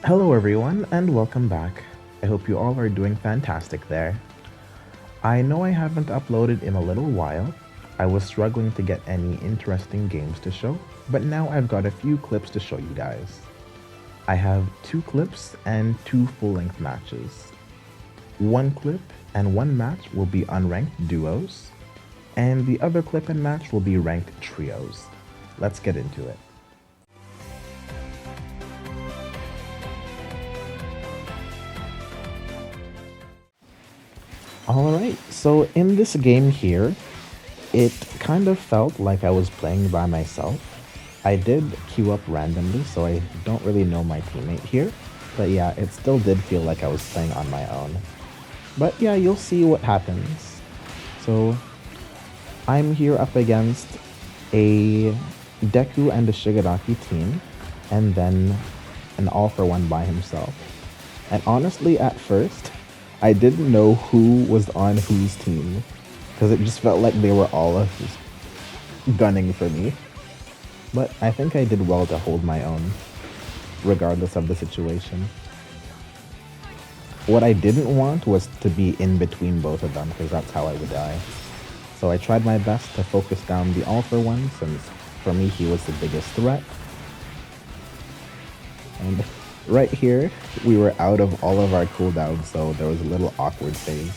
Hello, everyone, and welcome back. I hope you all are doing fantastic there. I know I haven't uploaded in a little while. I was struggling to get any interesting games to show, but now I've got a few clips to show you guys. I have two clips and two full length matches. One clip and one match will be unranked duos, and the other clip and match will be ranked trios. Let's get into it. Alright, so in this game here, it kind of felt like I was playing by myself. I did queue up randomly, so I don't really know my teammate here. But yeah, it still did feel like I was playing on my own. But yeah, you'll see what happens. So, I'm here up against a Deku and a Shigaraki team, and then an All for One by himself. And honestly, at first, I didn't know who was on whose team, because it just felt like they were all just gunning for me. But I think I did well to hold my own, regardless of the situation. What I didn't want was to be in between both of them, because that's how I would die. So I tried my best to focus down the All for One, since for me he was the biggest threat. And right here, we were out of all of our cooldowns, so there was a little awkward phase.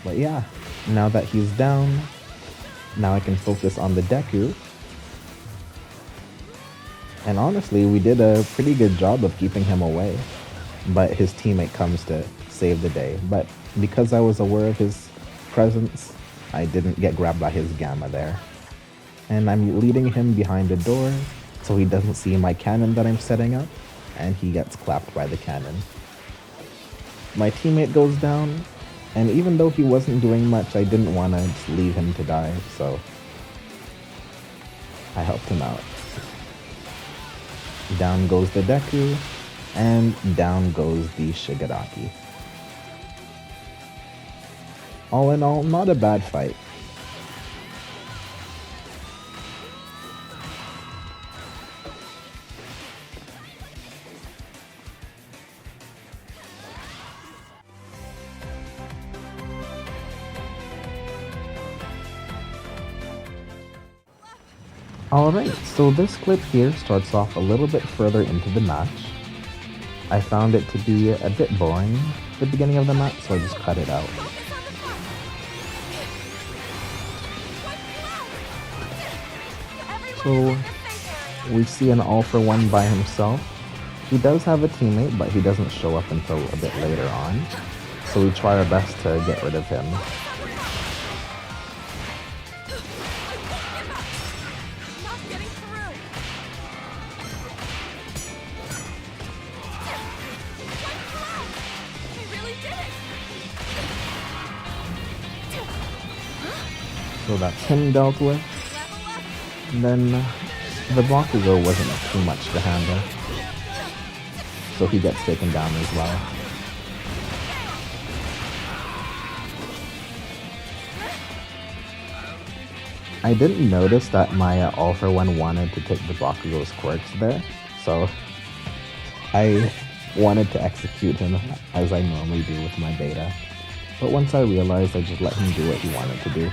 But yeah, now that he's down, now I can focus on the Deku. And honestly, we did a pretty good job of keeping him away. But his teammate comes to save the day. But because I was aware of his presence, I didn't get grabbed by his Gamma there. And I'm leading him behind a door, so he doesn't see my cannon that I'm setting up, and he gets clapped by the cannon. My teammate goes down, and even though he wasn't doing much, I didn't want to just leave him to die, so I helped him out. Down goes the Deku, and down goes the Shigaraki. All in all, not a bad fight. Alright, so this clip here starts off a little bit further into the match. I found it to be a bit boring at the beginning of the match, so I just cut it out. So, we see an All for One by himself. He does have a teammate, but he doesn't show up until a bit later on. So we try our best to get rid of him. So that's him dealt with. And then the Bakugo wasn't too much to handle. So he gets taken down as well. I didn't notice that my All for One wanted to take the Bakugo's quirks there, so I wanted to execute him as I normally do with my beta. But once I realized, I just let him do what he wanted to do.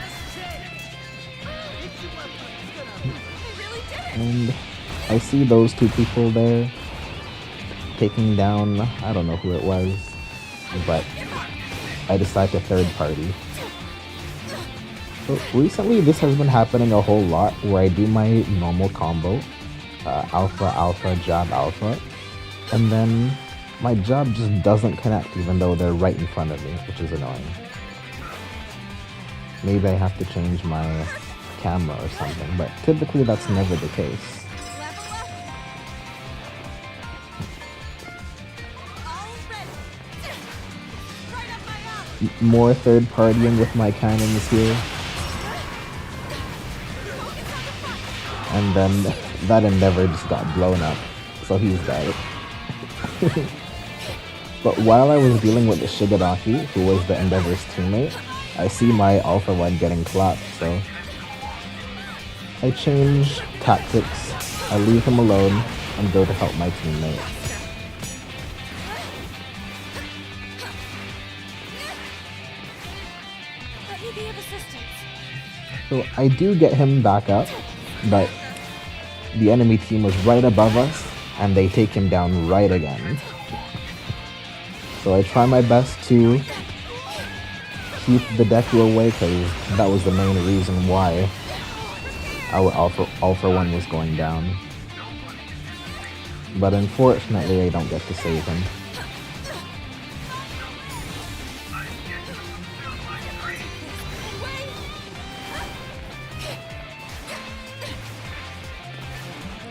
And I see those two people there taking down, I don't know who it was, but I decide to third party. So recently this has been happening a whole lot where I do my normal combo, alpha, alpha, jab, alpha, and then my jab just doesn't connect even though they're right in front of me, which is annoying. Maybe I have to change my camera or something, but typically that's never the case. More third partying with my cannons here. And then that endeavor just got blown up, so he's dead. But while I was dealing with the Shigaraki, who was the endeavor's teammate, I see my All for One getting clapped, so I change tactics. I leave him alone, and go to help my teammate. Let me be of assistance. So I do get him back up, but the enemy team was right above us, and they take him down right again. So I try my best to keep the Deku away, because that was the main reason why our Alpha 1 was going down. But unfortunately, I don't get to save him.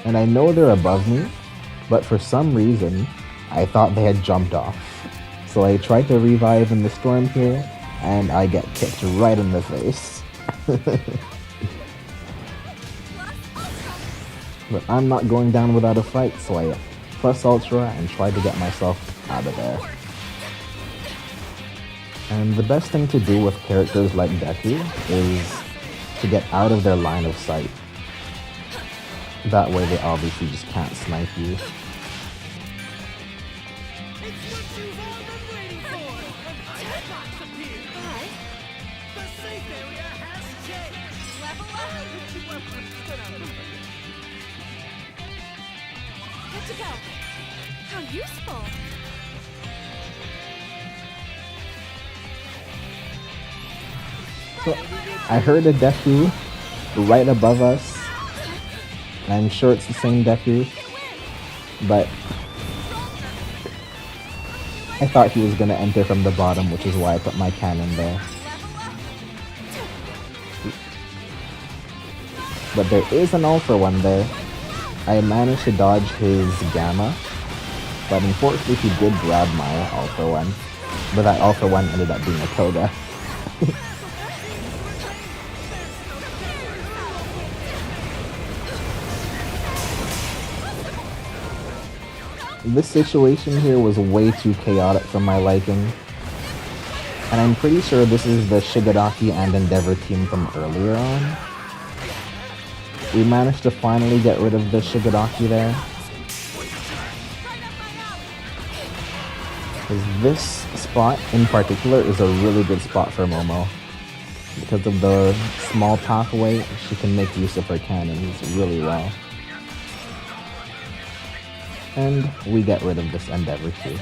And I know they're above me, but for some reason, I thought they had jumped off. So I tried to revive in the storm here, and I get kicked right in the face. But I'm not going down without a fight, so I plus Ultra and try to get myself out of there. And the best thing to do with characters like Deku is to get out of their line of sight. That way they obviously just can't snipe you. Good to go. How useful. So I heard a Deku right above us. I'm sure it's the same Deku, but I thought he was going to enter from the bottom, which is why I put my cannon there. But there is an Alpha 1 there. I managed to dodge his Gamma, but unfortunately he did grab my Alpha 1. But that Alpha 1 ended up being a Koga. This situation here was way too chaotic for my liking. And I'm pretty sure this is the Shigaraki and Endeavor team from earlier on. We managed to finally get rid of the Shigaraki there. Because this spot in particular is a really good spot for Momo. Because of the small pathway, she can make use of her cannons really well. And we get rid of this Endeavor too.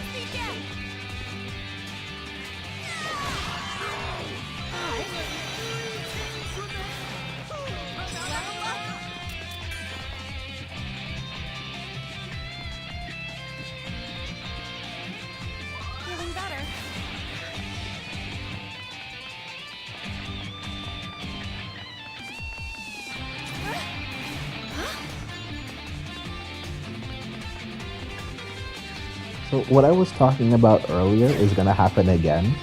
Feeling better. So what I was talking about earlier is gonna happen again,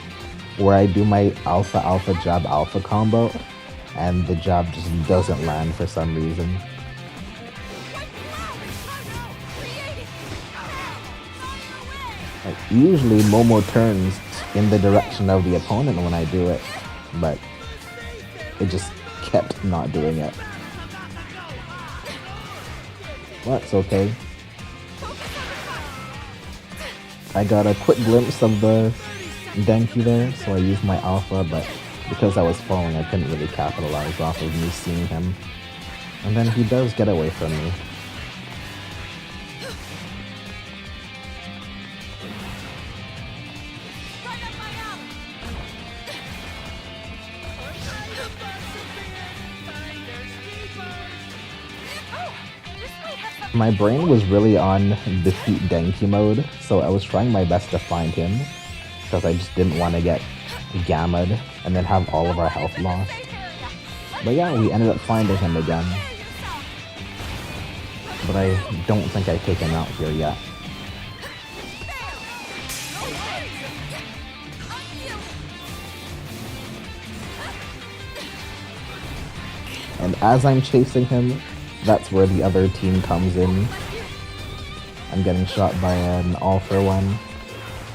where I do my alpha alpha jab alpha combo, and the jab just doesn't land for some reason. Like, usually Momo turns in the direction of the opponent when I do it, but it just kept not doing it. Well, that's okay. I got a quick glimpse of the Denki there, so I used my alpha, but because I was falling, I couldn't really capitalize off of me seeing him. And then he does get away from me. My brain was really on defeat Denki mode, so I was trying my best to find him, because I just didn't want to get Gamma'd and then have all of our health lost. But yeah, we ended up finding him again. But I don't think I take him out here yet. And as I'm chasing him, that's where the other team comes in. I'm getting shot by an all-for one,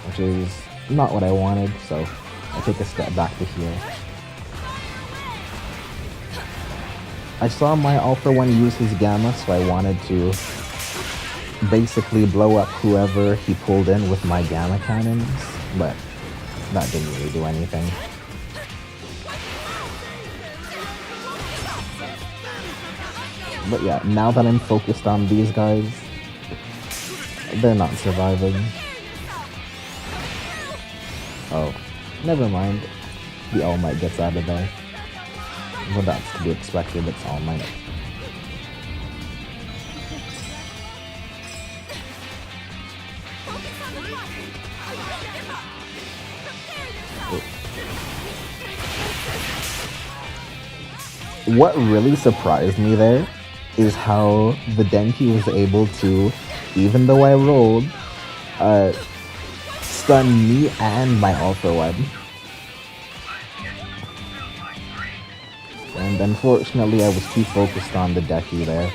which is not what I wanted, so I take a step back to heal. I saw my all-for one use his Gamma, so I wanted to basically blow up whoever he pulled in with my gamma cannons, but that didn't really do anything. But yeah, now that I'm focused on these guys, they're not surviving. Oh, never mind. The All Might gets out of there. Well, that's to be expected, it's All Might. What really surprised me there is how the Denki was able to, even though I rolled, stun me and my Ultra Web. And unfortunately I was too focused on the Deku there,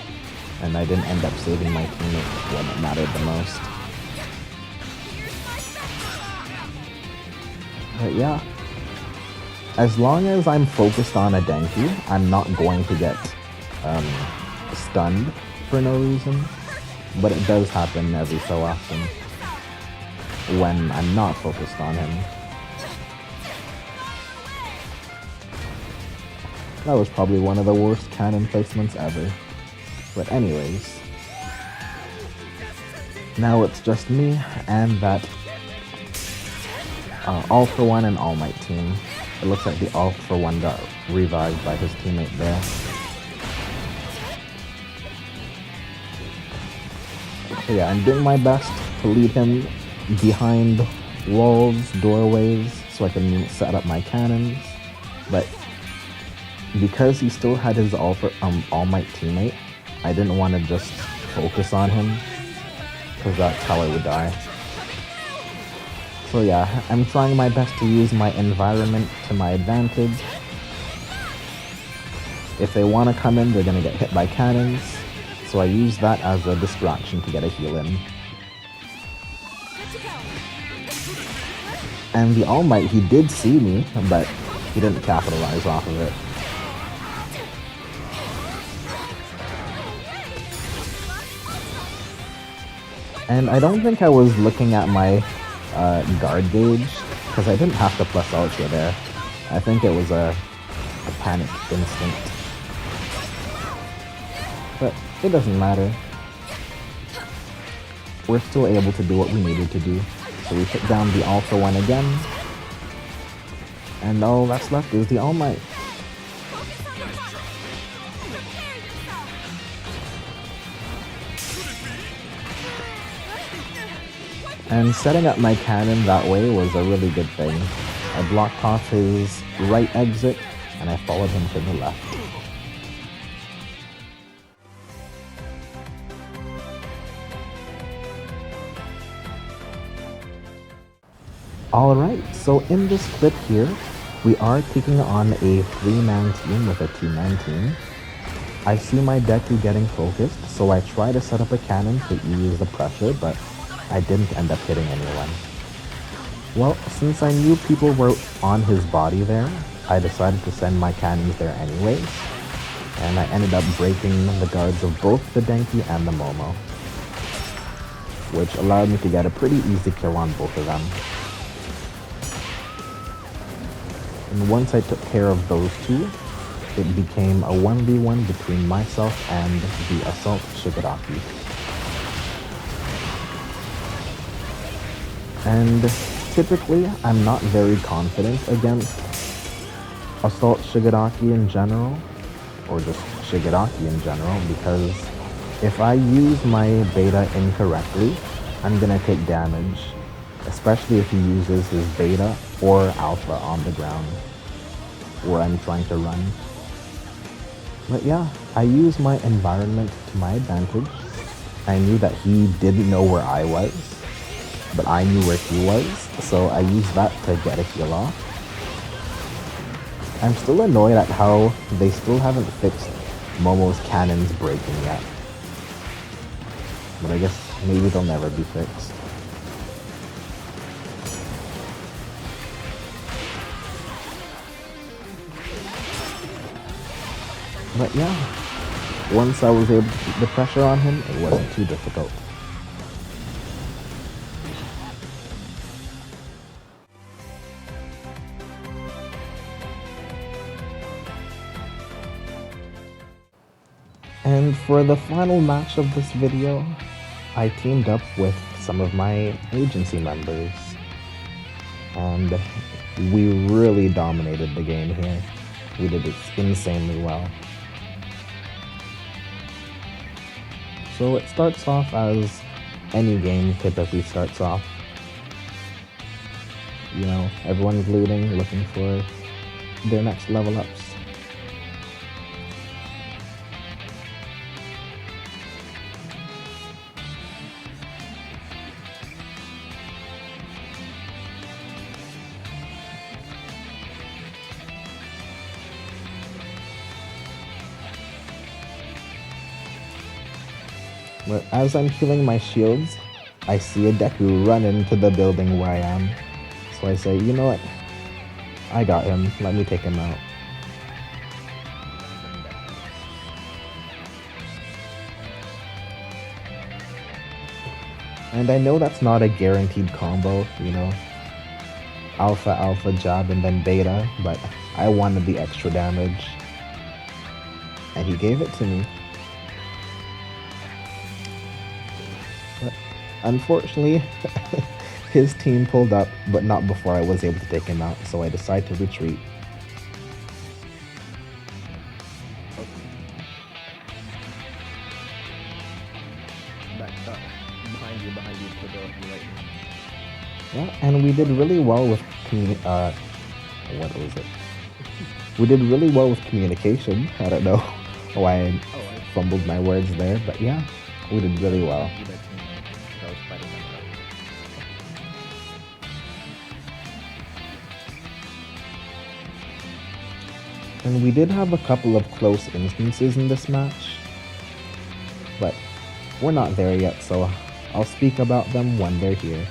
and I didn't end up saving my teammate when it mattered the most. But yeah, as long as I'm focused on a Denki, I'm not going to get stunned for no reason. But it does happen every so often when I'm not focused on him. That was probably one of the worst cannon placements ever. But anyways, now it's just me and that All for One and All Might team. It looks like the All for One got revived by his teammate there. So yeah, I'm doing my best to lead him behind walls, doorways, so I can set up my cannons. But because he still had his All Might teammate, I didn't want to just focus on him, because that's how I would die. So yeah, I'm trying my best to use my environment to my advantage. If they want to come in, they're going to get hit by cannons, so I use that as a distraction to get a heal in. And the All Might, he did see me, but he didn't capitalize off of it. And I don't think I was looking at my guard gauge, because I didn't have to plus Ultra there. I think it was a panic instinct. But it doesn't matter. We're still able to do what we needed to do. So we put down the All for One again. And all that's left is the All Might. And setting up my cannon that way was a really good thing. I blocked off his right exit, and I followed him to the left. Alright, so in this clip here, we are taking on a 3-man team with a 2-man team. I see my Deku getting focused, so I try to set up a cannon to ease the pressure, but I didn't end up hitting anyone. Well, since I knew people were on his body there, I decided to send my cannons there anyways, and I ended up breaking the guards of both the Denki and the Momo, which allowed me to get a pretty easy kill on both of them. And once I took care of those two, it became a 1v1 between myself and the Assault Shigaraki. And typically, I'm not very confident against Assault Shigaraki in general, or just Shigaraki in general, because if I use my beta incorrectly, I'm gonna take damage, especially if he uses his beta or alpha on the ground, where I'm trying to run. But yeah, I used my environment to my advantage. I knew that he didn't know where I was, but I knew where he was, so I used that to get a heal off. I'm still annoyed at how they still haven't fixed Momo's cannons breaking yet. But I guess maybe they'll never be fixed. But yeah, once I was able to keep the pressure on him, it wasn't too difficult. And for the final match of this video, I teamed up with some of my agency members, and we really dominated the game here. We did it insanely well. So it starts off as any game typically starts off. You know, everyone's looting, looking for their next level ups. But as I'm healing my shields, I see a Deku run into the building where I am. So I say, you know what? I got him. Let me take him out. And I know that's not a guaranteed combo, you know. Alpha, alpha jab, and then beta, but I wanted the extra damage. And he gave it to me. But unfortunately, his team pulled up, but not before I was able to take him out, so I decided to retreat. Back up. Behind you, to the right. Yeah, and we did really well with what was it? We did really well with communication. I don't know why I fumbled my words there, but yeah, we did really well. And we did have a couple of close instances in this match, but we're not there yet, so I'll speak about them when they're here.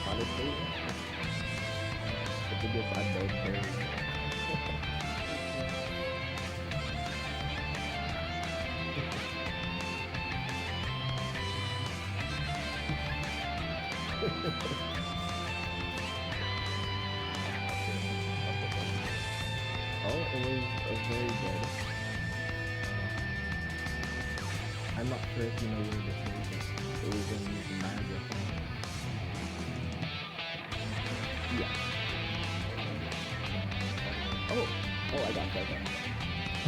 Honestly, the biggest unknown here. Oh, it was very good. I'm not sure if you know where this is, but it was in Niagara Falls. Yeah. Oh, I got that.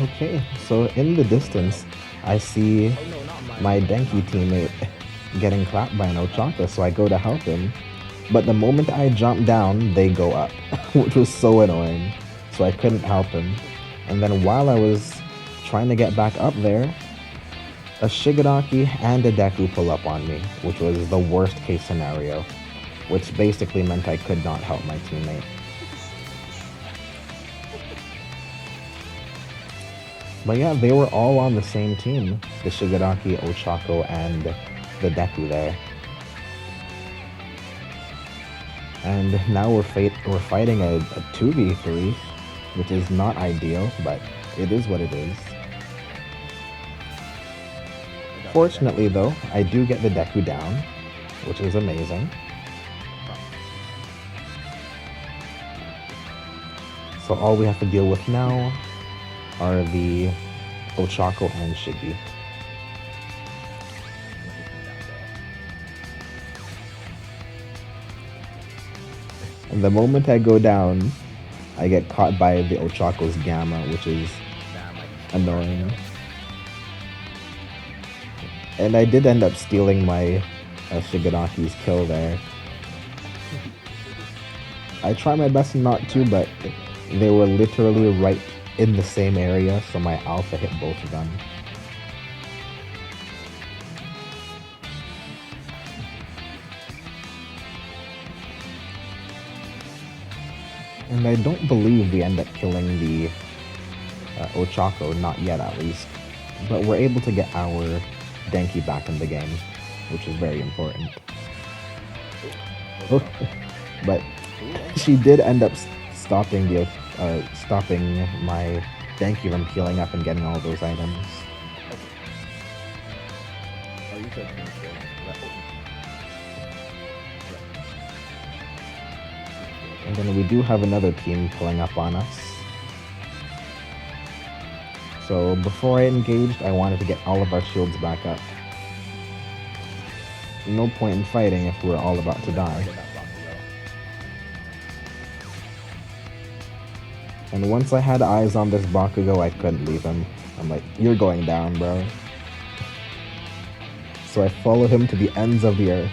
Okay, so in the distance, I see my Denki teammate getting clapped by an Ochaka, so I go to help him. But the moment I jump down, they go up, which was so annoying. So I couldn't help him. And then while I was trying to get back up there, a Shigaraki and a Deku pull up on me, which was the worst case scenario, which basically meant I could not help my teammate. But yeah, they were all on the same team, the Shigaraki, Ochako, and the Deku there. And now we're fighting a 2v3, which is not ideal, but it is what it is. Fortunately though, I do get the Deku down, which is amazing. So all we have to deal with now are the Ochako and Shigi. And the moment I go down, I get caught by the Ochako's Gamma, which is annoying. And I did end up stealing my Shigaraki's kill there. I try my best not to, but they were literally right in the same area, so my alpha hit both of them. And I don't believe we end up killing the Ochako, not yet at least. But we're able to get our Denki back in the game, which is very important. But she did end up stopping my Denki from healing up and getting all those items. Oh, you said And then we do have another team pulling up on us. So before I engaged, I wanted to get all of our shields back up. No point in fighting if we're all about to die. Target that Bakugo. And once I had eyes on this Bakugo, I couldn't leave him. I'm like, you're going down, bro. So I followed him to the ends of the earth.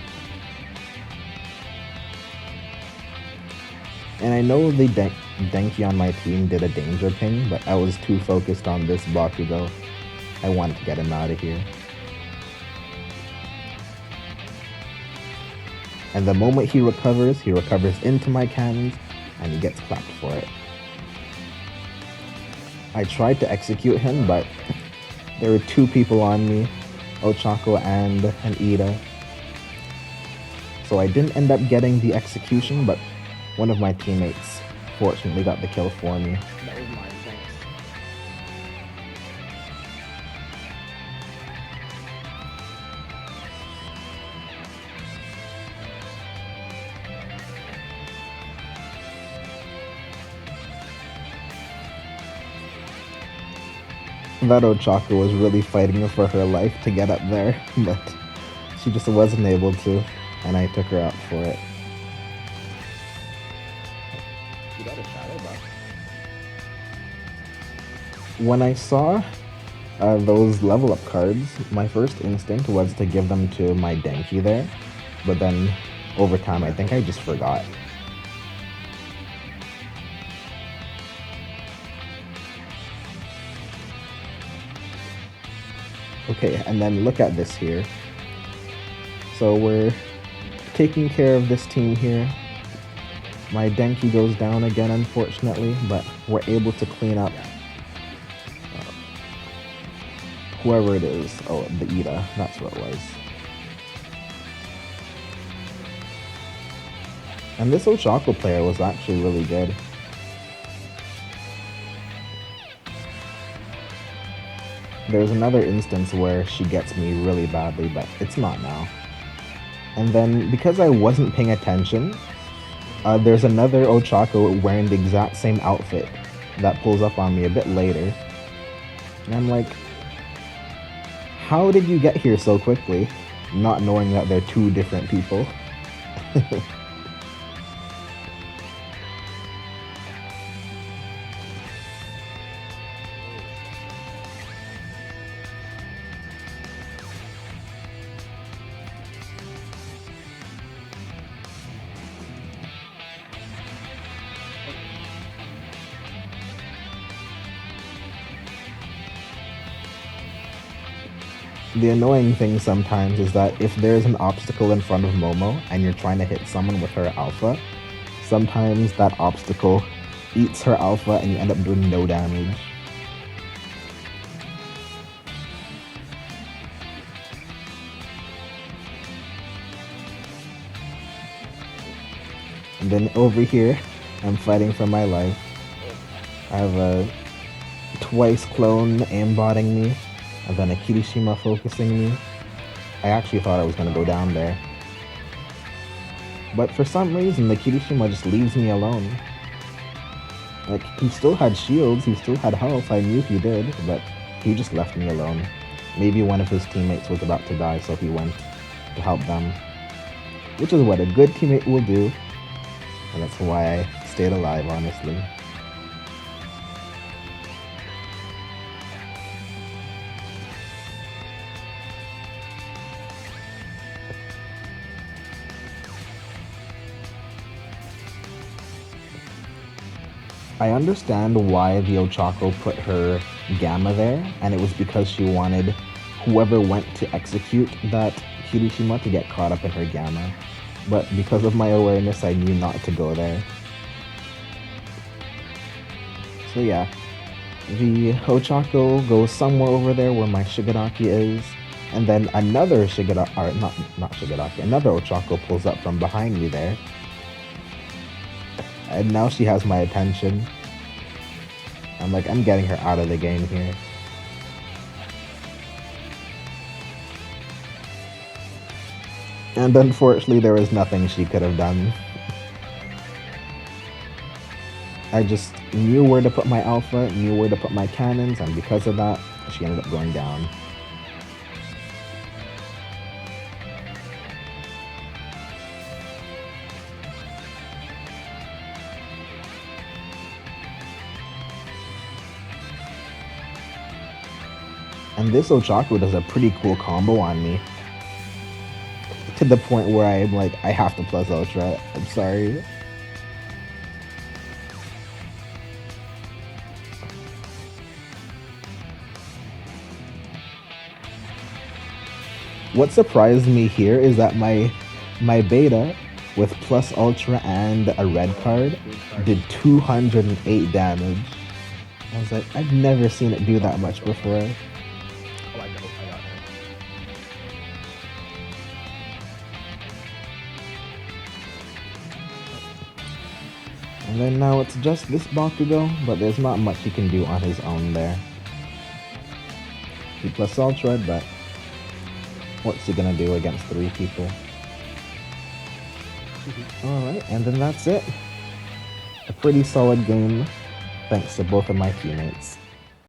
And I know the Denki on my team did a danger ping, but I was too focused on this Bakugo. I wanted to get him out of here. And the moment he recovers into my cannons, and he gets clapped for it. I tried to execute him, but there were two people on me, Ochako and an Ida. So I didn't end up getting the execution, but one of my teammates fortunately got the kill for me. That was mine, thanks. That Ochako was really fighting for her life to get up there, but she just wasn't able to, and I took her out for it. You got a shadow buff. When I saw those level up cards, my first instinct was to give them to my Denki there, but then over time I think I just forgot. Okay, and then look at this here. So we're taking care of this team here. My Denki goes down again, unfortunately, but we're able to clean up whoever it is. Oh, the Ida, that's what it was. And this Ochako player was actually really good. There's another instance where she gets me really badly, but it's not now. And then, because I wasn't paying attention, there's another Ochako wearing the exact same outfit that pulls up on me a bit later. And I'm like, how did you get here so quickly? Not knowing that they're two different people. The annoying thing sometimes is that if there's an obstacle in front of Momo and you're trying to hit someone with her alpha, sometimes that obstacle eats her alpha and you end up doing no damage. And then over here, I'm fighting for my life. I have a twice clone aimbotting me, and then a Kirishima focusing me. I actually thought I was going to go down there. But for some reason, the Kirishima just leaves me alone. Like, he still had shields, he still had health, I knew he did, but he just left me alone. Maybe one of his teammates was about to die, so he went to help them. Which is what a good teammate will do, and that's why I stayed alive, honestly. I understand why the Ochako put her Gamma there, and it was because she wanted whoever went to execute that Kirishima to get caught up in her Gamma. But because of my awareness, I knew not to go there. So yeah, the Ochako goes somewhere over there where my Shigaraki is, and then another Shigaraki, or not Shigaraki, another Ochako pulls up from behind me there. And now she has my attention. I'm like, I'm getting her out of the game here. And unfortunately, there was nothing she could have done. I just knew where to put my alpha, knew where to put my cannons, and because of that, she ended up going down. And this Ochaku does a pretty cool combo on me. To the point where I'm like, I have to plus Ultra. I'm sorry. What surprised me here is that my beta with plus ultra and a red card did 208 damage. I was like, I've never seen it do that much before. Oh, I got her. And then now it's just this Bakugo, but there's not much he can do on his own there. He plus ultra, but what's he gonna do against 3 people? Alright, and then that's it. A pretty solid game, thanks to both of my teammates.